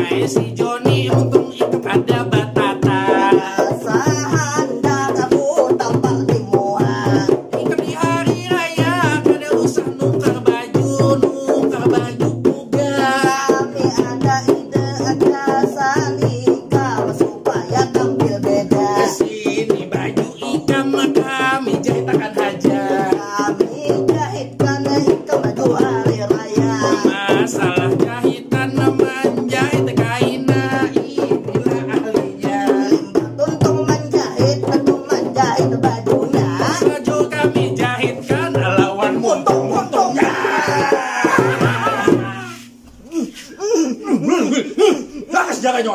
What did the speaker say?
wae si Joni untung ikat ada batata. Sahanda kamu tampak di muha. Ikat di hari raya kada usah nukar baju buga. Kami ada ide ada salika supaya tampil beda. Kesini baju ikam kami jahit akan haja. Kami jahitkan ikam baju hari raya. Masalah jahitan menjahit kaina inilah ahlinya. Untuk menjahit bajunya. Baju kami jahitkan lawan muntung-muntungnya. Jangan